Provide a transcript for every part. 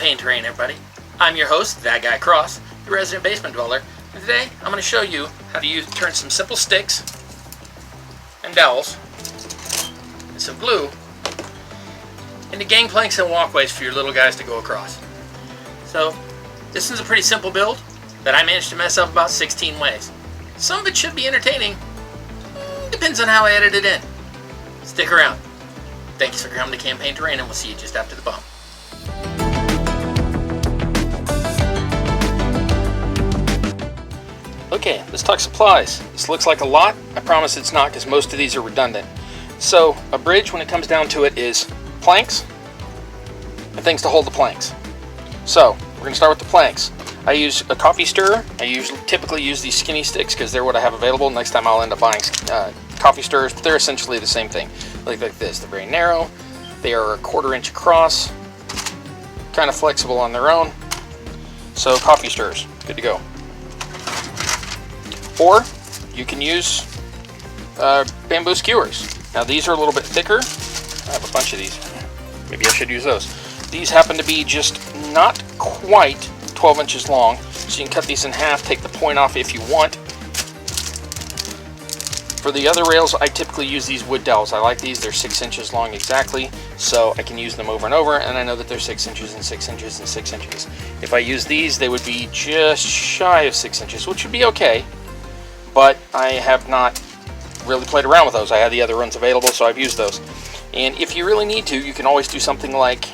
Campaign Terrain, everybody. I'm your host, That Guy Cross, your resident basement dweller, and today I'm going to show you how to turn some simple sticks and dowels and some glue into gangplanks and walkways for your little guys to go across. So, this is a pretty simple build that I managed to mess up about 16 ways. Some of it should be entertaining, depends on how I edit it in. Stick around. Thanks for coming to Campaign Terrain, and we'll see you just after the bump. Okay, let's talk supplies. This looks like a lot. I promise it's not, because most of these are redundant. So, a bridge, when it comes down to it, is planks and things to hold the planks. So, we're going to start with the planks. I use a coffee stirrer. I typically use these skinny sticks because they're what I have available. Next time I'll end up buying coffee stirrers, but they're essentially the same thing. Like this. They're very narrow. They are a 1/4 inch across. Kind of flexible on their own. So, coffee stirrers. Good to go. Or you can use bamboo skewers. Now these are a little bit thicker. I have a bunch of these. Maybe I should use those. These happen to be just not quite 12 inches long, so you can cut these in half, take the point off if you want. For the other rails, I typically use these wood dowels. I like these. They're 6 inches long exactly, so I can use them over and over, and I know that they're 6 inches and 6 inches and 6 inches. If I use these, they would be just shy of 6 inches, which would be okay. But I have not really played around with those. I had the other ones available, so I've used those. And if you really need to, you can always do something like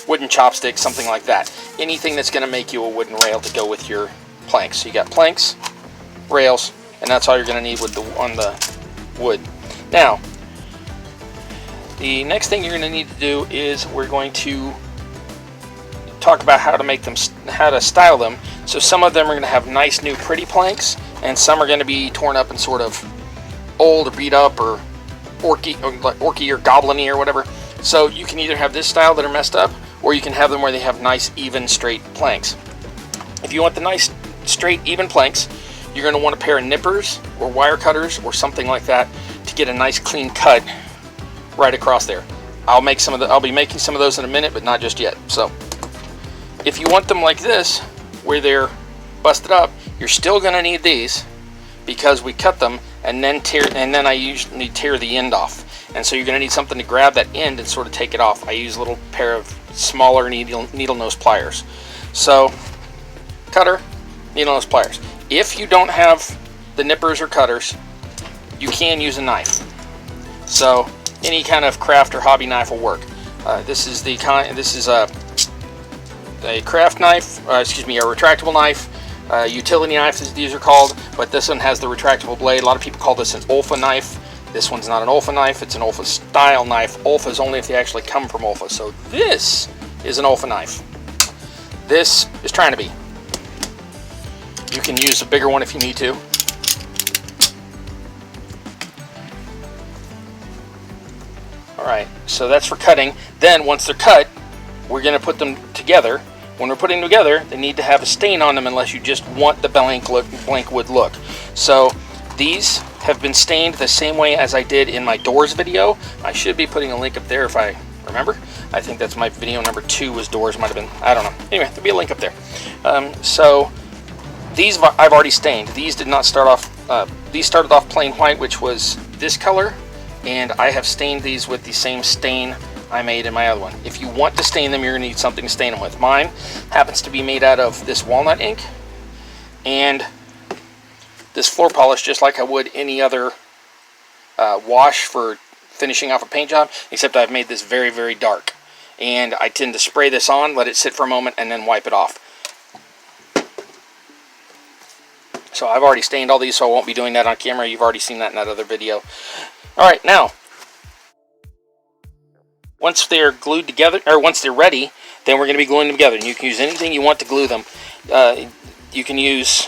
wooden chopsticks, something like that. Anything that's going to make you a wooden rail to go with your planks. So you got planks, rails, and that's all you're going to need on the wood. Now, the next thing you're going to need to do is we're going to talk about how to make them, how to style them. So some of them are going to have nice new pretty planks, and some are going to be torn up and sort of old or beat up or orky or goblin-y or whatever. So you can either have this style that are messed up, or you can have them where they have nice, even, straight planks. If you want the nice, straight, even planks, you're going to want a pair of nippers or wire cutters or something like that to get a nice, clean cut right across there. I'll be making some of those in a minute, but not just yet. So if you want them like this, where they're busted up, you're still going to need these because we cut them and then I usually tear the end off. And so you're going to need something to grab that end and sort of take it off. I use a little pair of smaller needle nose pliers. So, cutter, needle nose pliers. If you don't have the nippers or cutters, you can use a knife. So, any kind of craft or hobby knife will work. This is a craft knife, a retractable knife. Utility knife, as these are called, but this one has the retractable blade. A lot of people call this an Olfa knife. This one's not an Olfa knife, it's an Olfa style knife. Olfa is only if they actually come from Olfa. So this is an Olfa knife. This is trying to be. You can use a bigger one if you need to. Alright, so that's for cutting. Then once they're cut, we're going to put them together. When we're putting them together, they need to have a stain on them unless you just want the blank wood look. So these have been stained the same way as I did in my doors video. I should be putting a link up there if I remember. I think that's my video number 2 was doors, might have been, I don't know. Anyway, there'll be a link up there. So these I've already stained. These did not start off, these started off plain white, which was this color, and I have stained these with the same stain I made in my other one. If you want to stain them, you're going to need something to stain them with. Mine happens to be made out of this walnut ink and this floor polish, just like I would any other wash for finishing off a paint job, except I've made this very, very dark. And I tend to spray this on, let it sit for a moment, and then wipe it off. So I've already stained all these, so I won't be doing that on camera. You've already seen that in that other video. Alright, now, once they're glued together, or once they're ready, then we're going to be gluing them together. And you can use anything you want to glue them. You can use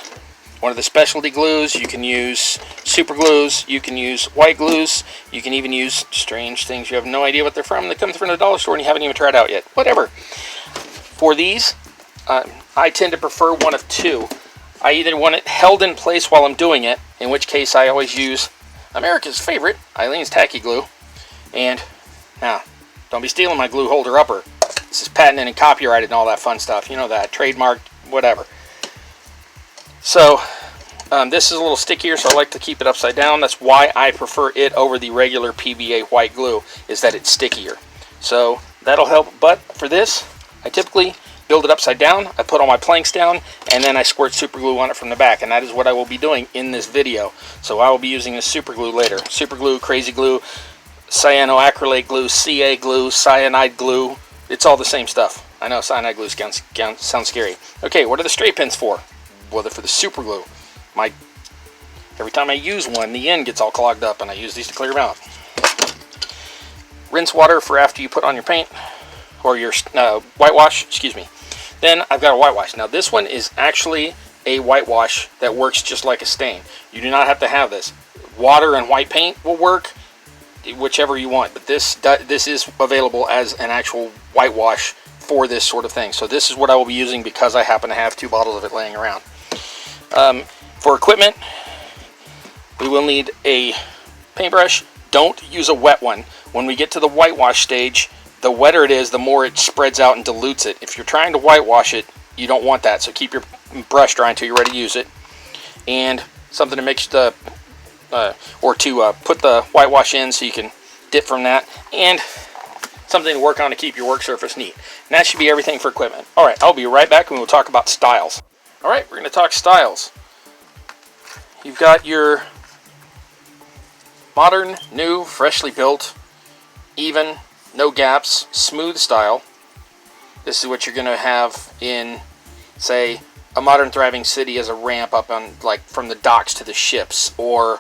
one of the specialty glues, you can use super glues, you can use white glues, you can even use strange things you have no idea what they're from. They come from the dollar store and you haven't even tried out yet. Whatever. For these, I tend to prefer one of two. I either want it held in place while I'm doing it, in which case I always use America's favorite, Eileen's Tacky Glue. And now, don't be stealing my glue holder upper. This is patented and copyrighted and all that fun stuff. You know that, trademark, whatever. So this is a little stickier, so I like to keep it upside down. That's why I prefer it over the regular PBA white glue, is that it's stickier. So that'll help. But for this, I typically build it upside down. I put all my planks down, and then I squirt super glue on it from the back, and that is what I will be doing in this video. So I will be using this super glue later. Super glue, crazy glue, cyanoacrylate glue, CA glue, cyanide glue. It's all the same stuff. I know cyanide glue sounds scary. Okay, what are the straight pins for? Well, they're for the super glue. Every time I use one, the end gets all clogged up, and I use these to clear them out. Rinse water for after you put on your paint, or your whitewash, excuse me. Then I've got a whitewash. Now this one is actually a whitewash that works just like a stain. You do not have to have this. Water and white paint will work, whichever you want, but this is available as an actual whitewash for this sort of thing. So this is what I will be using because I happen to have 2 bottles of it laying around. For equipment, we will need a paintbrush. Don't use a wet one. When we get to the whitewash stage, the wetter it is, the more it spreads out and dilutes it. If you're trying to whitewash it, you don't want that. So keep your brush dry until you're ready to use it. And something to mix the, put the whitewash in so you can dip from that. And something to work on to keep your work surface neat. And that should be everything for equipment. Alright, I'll be right back and we'll talk about styles. Alright, we're going to talk styles. You've got your modern, new, freshly built, even, no gaps, smooth style. This is what you're going to have in, say, a modern thriving city as a ramp up on, like, from the docks to the ships, or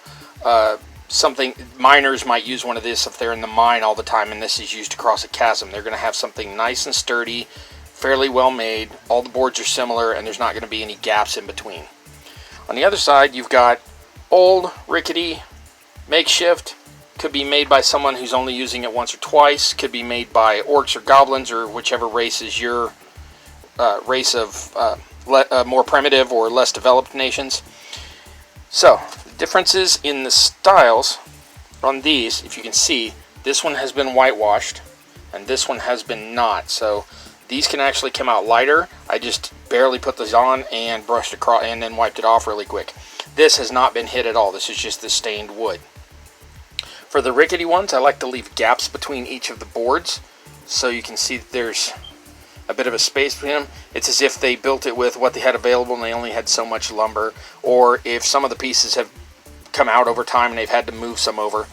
something. Miners might use one of this if they're in the mine all the time and this is used to cross a chasm. They're going to have something nice and sturdy, fairly well made. All the boards are similar and there's not going to be any gaps in between. On the other side, you've got old, rickety, makeshift. Could be made by someone who's only using it once or twice. Could be made by orcs or goblins, or whichever race is your race of more primitive or less developed nations. So, the differences in the styles on these, if you can see, this one has been whitewashed and this one has been not. So these can actually come out lighter. I just barely put these on and brushed across and then wiped it off really quick. This has not been hit at all. This is just the stained wood. For the rickety ones, I like to leave gaps between each of the boards so you can see that there's a bit of a space between them. It's as if they built it with what they had available and they only had so much lumber, or if some of the pieces have come out over time and they've had to move some over.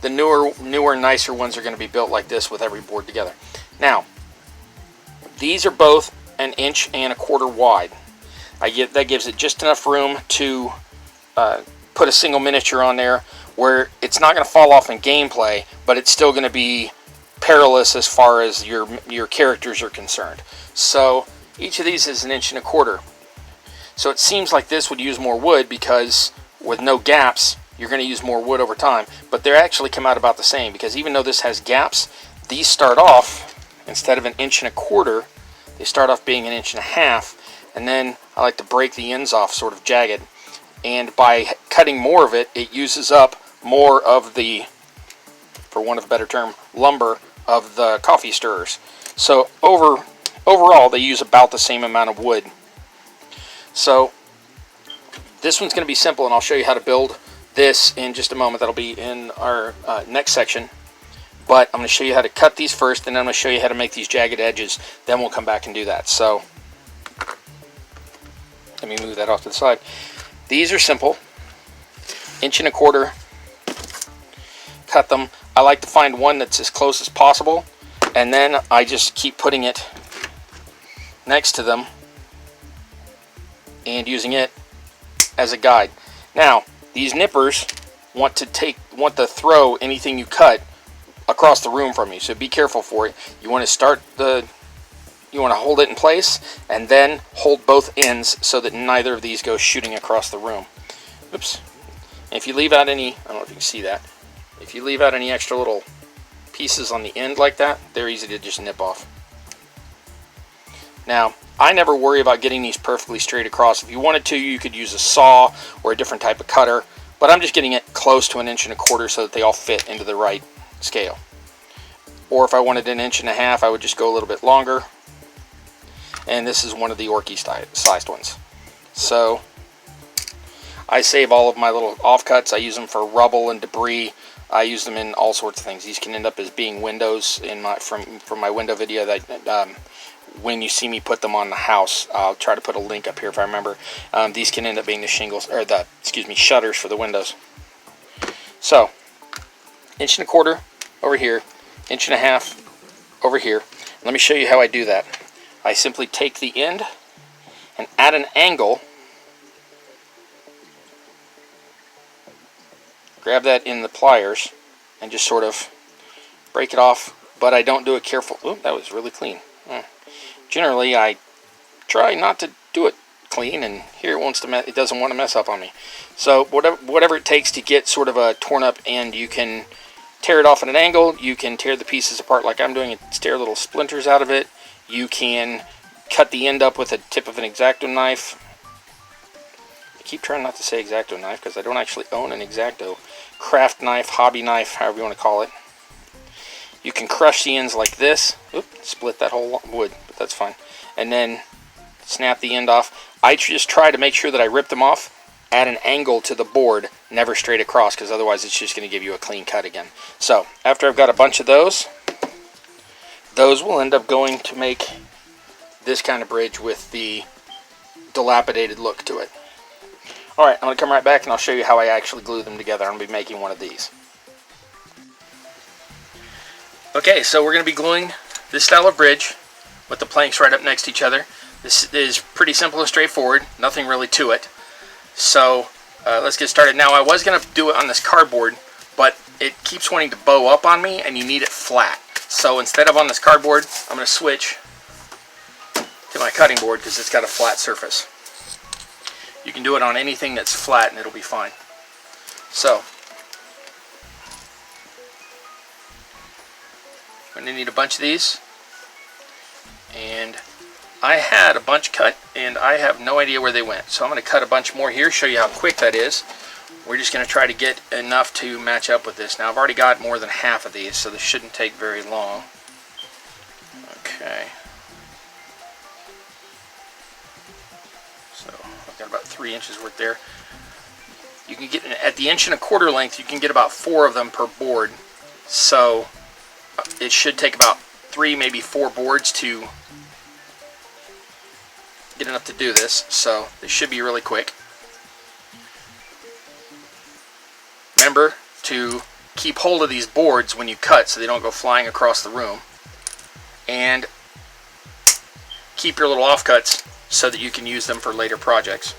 The newer, nicer ones are going to be built like this with every board together. Now, these are both 1.25 inches wide. That gives it just enough room to put a single miniature on there where it's not going to fall off in gameplay, but it's still going to be perilous as far as your characters are concerned. So each of these is 1.25 inches. So it seems like this would use more wood because with no gaps, you're going to use more wood over time. But they actually come out about the same, because even though this has gaps, these start off, instead of 1.25 inches, they start off being 1.5 inches. And then I like to break the ends off sort of jagged. And by cutting more of it, it uses up more of the, for want of a better term, lumber of the coffee stirrers. So overall, they use about the same amount of wood. So this one's going to be simple, and I'll show you how to build this in just a moment. That'll be in our next section. But I'm going to show you how to cut these first, and then I'm going to show you how to make these jagged edges. Then we'll come back and do that. So let me move that off to the side. These are simple. 1.25 inches. Cut them. I like to find one that's as close as possible, and then I just keep putting it next to them and using it as a guide. Now, these nippers want to throw anything you cut across the room from you, so be careful for it. You want to hold it in place and then hold both ends so that neither of these go shooting across the room. Oops. And if you leave out any, I don't know if you can see that, if you leave out any extra little pieces on the end like that, they're easy to just nip off. Now, I never worry about getting these perfectly straight across. If you wanted to, you could use a saw or a different type of cutter, but I'm just getting it close to 1.25 inches so that they all fit into the right scale. or if I wanted 1.5 inches, I would just go a little bit longer. And this is one of the orky sized ones. So I save all of my little offcuts. I use them for rubble and debris. I use them in all sorts of things. These can end up as being windows in my from my window video that when you see me put them on the house, I'll try to put a link up here if I remember. These can end up being the shingles, or the, shutters for the windows. So 1.25 inches over here, 1.5 inches over here. Let me show you how I do that. I simply take the end and at an angle, grab that in the pliers and just sort of break it off, but I don't do it careful. Ooh, that was really clean. Generally, I try not to do it clean, and here it doesn't want to mess up on me. So whatever it takes to get sort of a torn up end, you can tear it off at an angle, you can tear the pieces apart like I'm doing and tear little splinters out of it. You can cut the end up with a tip of an X-Acto knife. I keep trying not to say X-Acto knife because I don't actually own an X-Acto. Craft knife, hobby knife, however you want to call it. You can crush the ends like this. Oop, split that whole wood, but that's fine. And then snap the end off. I just try to make sure that I rip them off at an angle to the board, never straight across, because otherwise it's just going to give you a clean cut again. So after I've got a bunch of those will end up going to make this kind of bridge with the dilapidated look to it. Alright, I'm going to come right back and I'll show you how I actually glue them together. I'm going to be making one of these. Okay, so we're going to be gluing this style of bridge with the planks right up next to each other. This is pretty simple and straightforward, nothing really to it. So let's get started. Now I was going to do it on this cardboard, but it keeps wanting to bow up on me and you need it flat. So instead of on this cardboard, I'm going to switch to my cutting board because it's got a flat surface. You can do it on anything that's flat and it'll be fine. So I'm going to need a bunch of these, and I had a bunch cut and I have no idea where they went. So I'm going to cut a bunch more here, show you how quick that is. We're just going to try to get enough to match up with this. Now I've already got more than half of these, so this shouldn't take very long. Okay. So I've got about 3 inches worth there. You can get, at the 1.25 inch length, you can get about 4 of them per board. So it should take about 3, maybe 4 boards to get enough to do this. So this should be really quick. Remember to keep hold of these boards when you cut so they don't go flying across the room. And keep your little offcuts so that you can use them for later projects.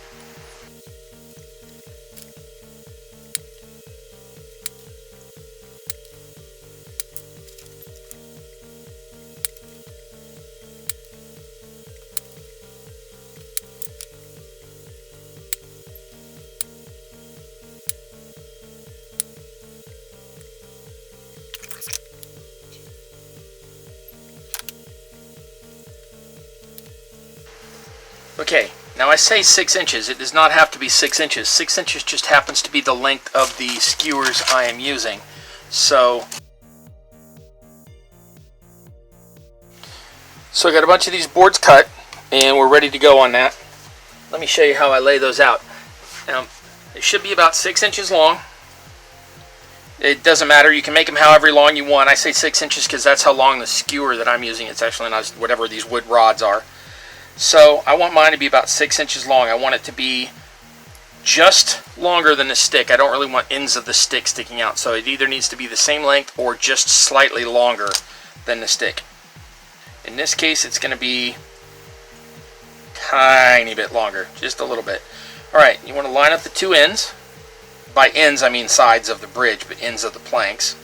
Okay, now I say 6 inches. It does not have to be 6 inches. 6 inches just happens to be the length of the skewers I am using. So I got a bunch of these boards cut and we're ready to go on that. Let me show you how I lay those out. Now, they should be about 6 inches long. It doesn't matter, you can make them however long you want. I say 6 inches because that's how long the skewer that I'm using. It's actually not whatever these wood rods are. So I want mine to be about 6 inches long. I want it to be just longer than the stick. I don't really want ends of the stick sticking out. So it either needs to be the same length or just slightly longer than the stick. In this case, it's going to be tiny bit longer, just a little bit. Alright, you want to line up the 2 ends. By ends, I mean sides of the bridge, but ends of the planks.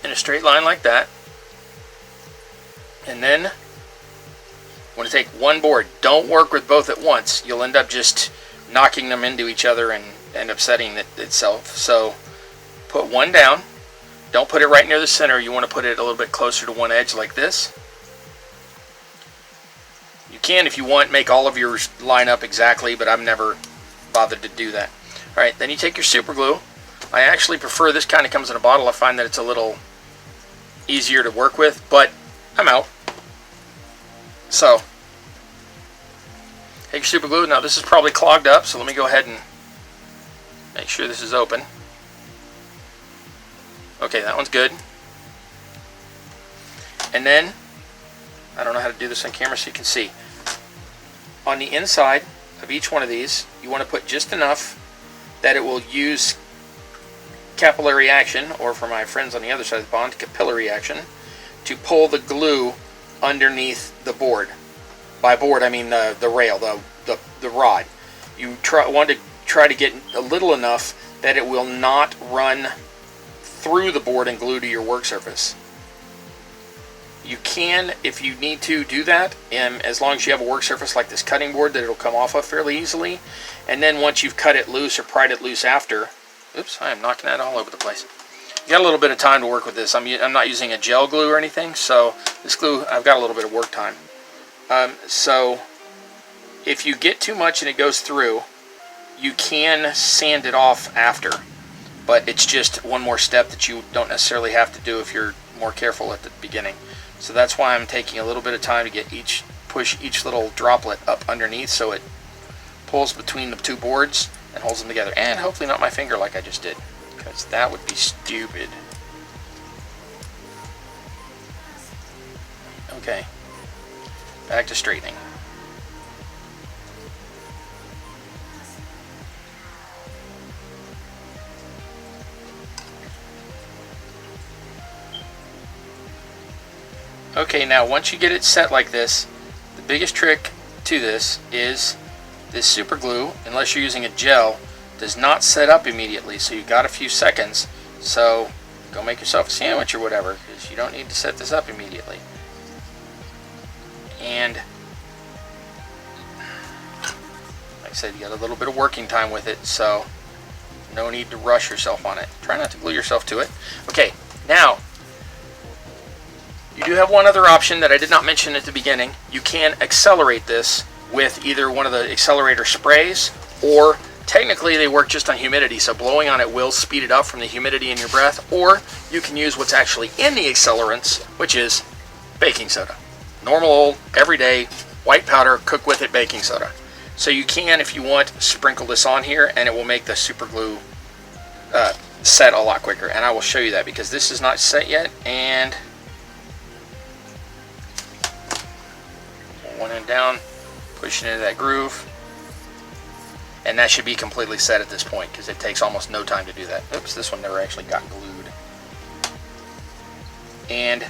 In a straight line like that. And then want to take one board. Don't work with both at once. You'll end up just knocking them into each other and upsetting itself. So put one down. Don't put it right near the center. You want to put it a little bit closer to one edge like this. You can, if you want, make all of yours line up exactly, but I've never bothered to do that. Alright, then you take your super glue. I actually prefer this kind of comes in a bottle. I find that it's a little easier to work with, but I'm out. So, take your super glue. Now this is probably clogged up, so let me go ahead and make sure this is open. Okay, that one's good. And then, I don't know how to do this on camera so you can see. On the inside of each one of these, you want to put just enough that it will use capillary action, or for my friends on the other side of the pond, capillary action, to pull the glue underneath the board. By board, I mean the rail, the rod. You want to try to get a little enough that it will not run through the board and glue to your work surface. You can, if you need to, do that, and as long as you have a work surface like this cutting board that it'll come off of fairly easily. And then once you've cut it loose or pried it loose after, oops, I am knocking that all over the place. You got a little bit of time to work with this. I'm not using a gel glue or anything, so this glue, I've got a little bit of work time. So if you get too much and it goes through, you can sand it off after, but it's just one more step that you don't necessarily have to do if you're more careful at the beginning. So that's why I'm taking a little bit of time to get push each little droplet up underneath so it pulls between the two boards and holds them together. And hopefully not my finger like I just did, because that would be stupid. Okay, back to straightening. Okay, now once you get it set like this, the biggest trick to this is this super glue, unless you're using a gel, does not set up immediately, so you've got a few seconds. So go make yourself a sandwich or whatever, because you don't need to set this up immediately. And like I said, you got a little bit of working time with it, so no need to rush yourself on it. Try not to glue yourself to it. Okay, now you do have one other option that I did not mention at the beginning. You can accelerate this with either one of the accelerator sprays, or technically they work just on humidity, so blowing on it will speed it up from the humidity in your breath, or you can use what's actually in the accelerants, which is baking soda. Normal old, everyday, white powder, cook with it baking soda. So you can, if you want, sprinkle this on here and it will make the super glue set a lot quicker. And I will show you that because this is not set yet, and one end down, pushing into that groove, and that should be completely set at this point because it takes almost no time to do that. Oops, this one never actually got glued. And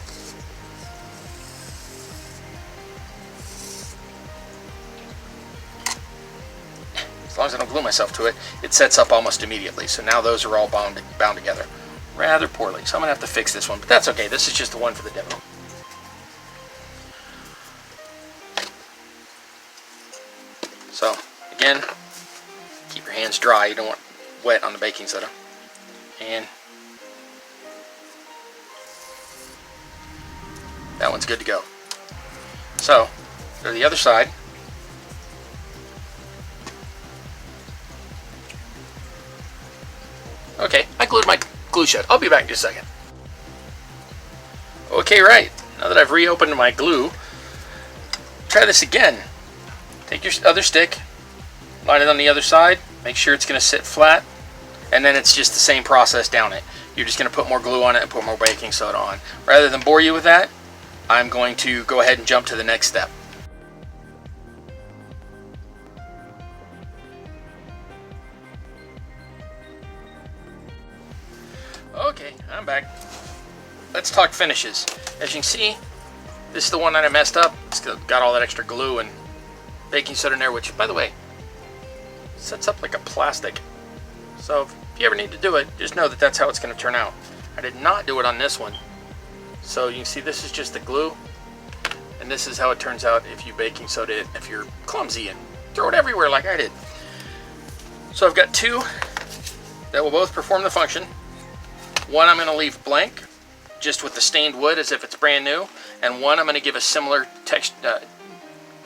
as long as I don't glue myself to it, it sets up almost immediately. So now those are all bound together rather poorly. So I'm gonna have to fix this one, but that's okay. This is just the one for the demo. So again, keep your hands dry. You don't want wet on the baking soda. And that one's good to go. So go to the other side. Okay, I glued my glue shut. I'll be back in just a second. Okay, right. Now that I've reopened my glue, try this again. Take your other stick, line it on the other side, make sure it's going to sit flat, and then it's just the same process down it. You're just going to put more glue on it and put more baking soda on. Rather than bore you with that, I'm going to go ahead and jump to the next step. Okay, I'm back. Let's talk finishes. As you can see, this is the one that I messed up. It's got all that extra glue and baking soda in there, which, by the way, sets up like a plastic. So if you ever need to do it, just know that that's how it's going to turn out. I did not do it on this one. So you can see this is just the glue, and this is how it turns out if you baking soda it, if you're clumsy and throw it everywhere like I did. So I've got two that will both perform the function. One I'm going to leave blank, just with the stained wood as if it's brand new, and one I'm going to give a similar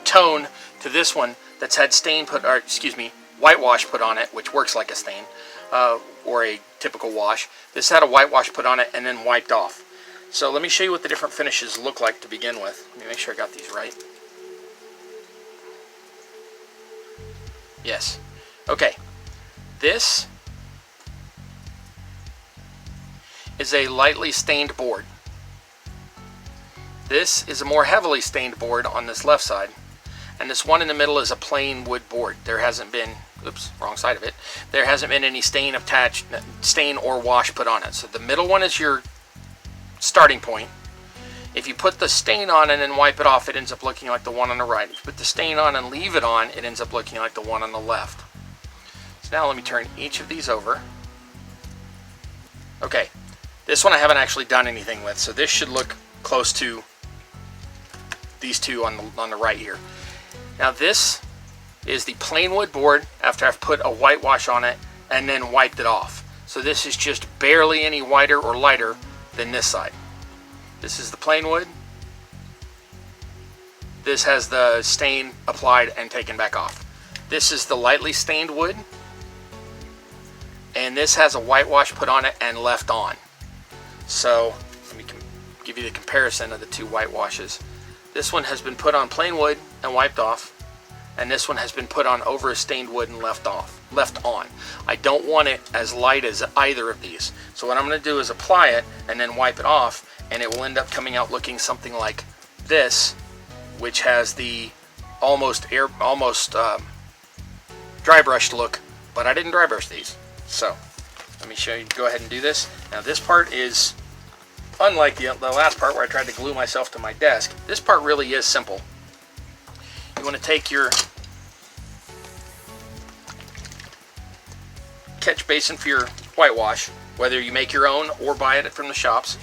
tone to this one that's had whitewash put on it, which works like a stain, or a typical wash. This had a whitewash put on it and then wiped off. So let me show you what the different finishes look like to begin with. Let me make sure I got these right. Yes. Okay. This is a lightly stained board. This is a more heavily stained board on this left side. And this one in the middle is a plain wood board. There hasn't been, oops, wrong side of it. There hasn't been any stain or wash put on it. So the middle one is your starting point. If you put the stain on and then wipe it off, it ends up looking like the one on the right. If you put the stain on and leave it on, it ends up looking like the one on the left. So now let me turn each of these over. Okay, this one I haven't actually done anything with, so this should look close to these two on the right here. Now this is the plain wood board after I've put a whitewash on it and then wiped it off. So this is just barely any whiter or lighter than this side. This is the plain wood. This has the stain applied and taken back off. This is the lightly stained wood. And this has a whitewash put on it and left on. So let me give you the comparison of the two whitewashes. This one has been put on plain wood and wiped off, and this one has been put on over a stained wood and left on. I don't want it as light as either of these. So what I'm going to do is apply it and then wipe it off, and it will end up coming out looking something like this, which has the almost dry brushed look, but I didn't dry brush these. So let me show you, go ahead and do this. Now this part is unlike the last part where I tried to glue myself to my desk. This part really is simple. You want to take your catch basin for your whitewash, whether you make your own or buy it from the shops.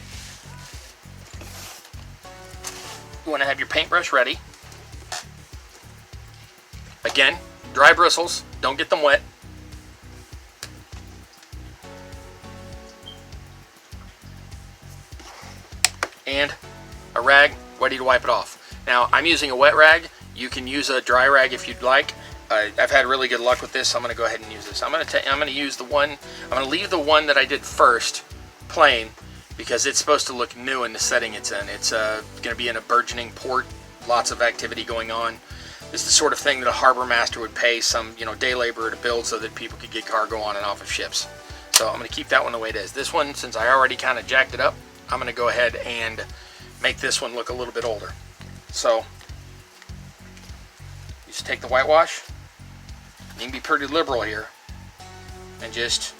You want to have your paintbrush ready. Again, dry bristles, don't get them wet. And a rag ready to wipe it off. Now I'm using a wet rag. You can use a dry rag if you'd like. I've had really good luck with this, so I'm going to go ahead and use this. I'm going to use the one. I'm going to leave the one that I did first plain because it's supposed to look new in the setting it's in. It's going to be in a burgeoning port, lots of activity going on. This is the sort of thing that a harbor master would pay some day laborer to build so that people could get cargo on and off of ships. So I'm going to keep that one the way it is. This one, since I already kind of jacked it up, I'm going to go ahead and make this one look a little bit older. So you just take the whitewash. You can be pretty liberal here and just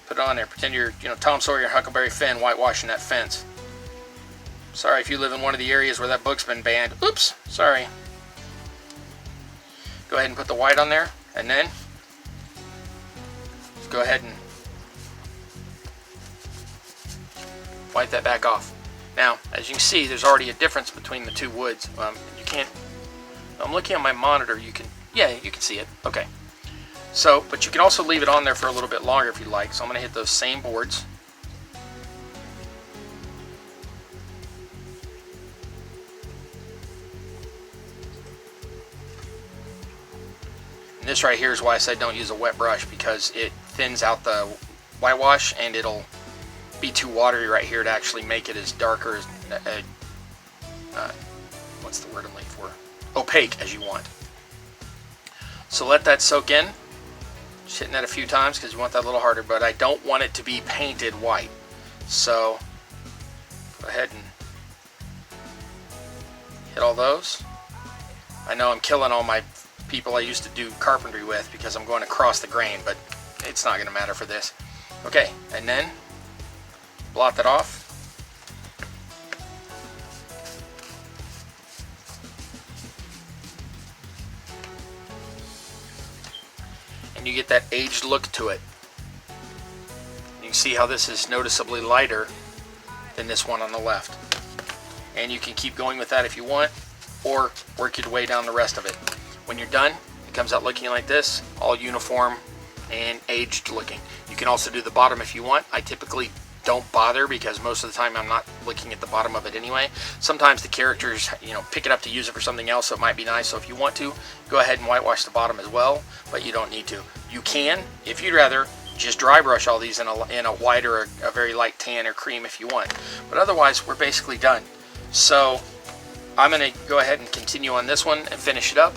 put it on there. Pretend you're Tom Sawyer and Huckleberry Finn whitewashing that fence. Sorry if you live in one of the areas where that book's been banned. Oops, sorry. Go ahead and put the white on there, and then just go ahead and wipe that back off. Now, as you can see, there's already a difference between the two woods. You can't. I'm looking at my monitor. You can see it. Okay. So, but you can also leave it on there for a little bit longer if you like. So I'm going to hit those same boards. And this right here is why I said don't use a wet brush, because it thins out the whitewash and it'll be too watery right here to actually make it as darker as what's the word I'm looking for? Opaque as you want. So let that soak in. Just hitting that a few times because you want that a little harder, but I don't want it to be painted white. So go ahead and hit all those. I know I'm killing all my people I used to do carpentry with because I'm going across the grain, but it's not going to matter for this. Okay, and then blot that off. And you get that aged look to it. You can see how this is noticeably lighter than this one on the left. And you can keep going with that if you want, or work your way down the rest of it. When you're done, it comes out looking like this, all uniform and aged looking. You can also do the bottom if you want. I typically don't bother because most of the time I'm not looking at the bottom of it anyway. Sometimes the characters, pick it up to use it for something else, so it might be nice. So if you want to, go ahead and whitewash the bottom as well, but you don't need to. You can, if you'd rather, just dry brush all these in a white or a very light tan or cream if you want. But otherwise, we're basically done. So I'm going to go ahead and continue on this one and finish it up.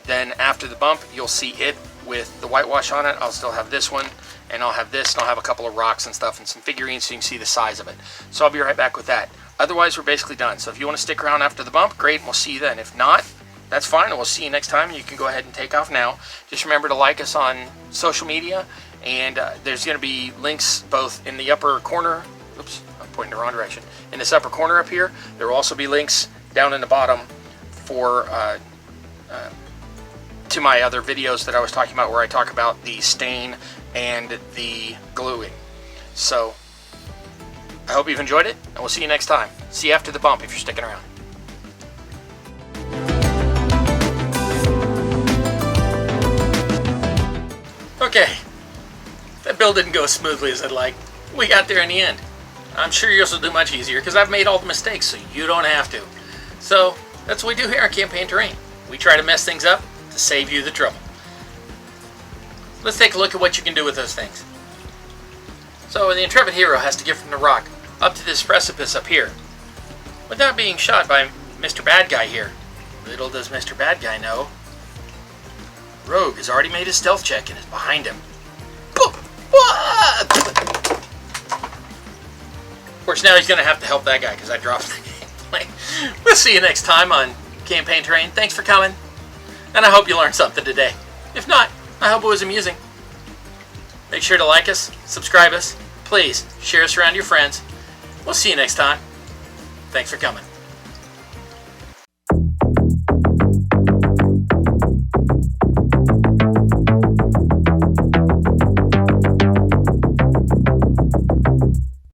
Then after the bump, you'll see it with the whitewash on it. I'll still have this one, and I'll have this, and I'll have a couple of rocks and stuff and some figurines so you can see the size of it. So I'll be right back with that. Otherwise, we're basically done. So if you want to stick around after the bump, great, and we'll see you then. If not, that's fine, and we'll see you next time. You can go ahead and take off now. Just remember to like us on social media, and there's going to be links both in the upper corner. Oops, I'm pointing the wrong direction. In this upper corner up here, there will also be links down in the bottom for to my other videos that I was talking about, where I talk about the stain and the gluing. So I hope you've enjoyed it, and we'll see you next time. See you after the bump if you're sticking around. Okay, that build didn't go as smoothly as I'd like. We got there in the end. I'm sure yours will do much easier because I've made all the mistakes so you don't have to. So that's what we do here on Campaign Terrain. We try to mess things up to save you the trouble. Let's take a look at what you can do with those things. So the intrepid hero has to get from the rock up to this precipice up here without being shot by Mr. Bad Guy here. Little does Mr. Bad Guy know, Rogue has already made his stealth check and is behind him. Of course, now he's going to have to help that guy because I dropped the gameplay. We'll see you next time on Campaign Terrain. Thanks for coming, and I hope you learned something today. If not, I hope it was amusing. Make sure to like us, subscribe us, please share us around your friends. We'll see you next time. Thanks for coming.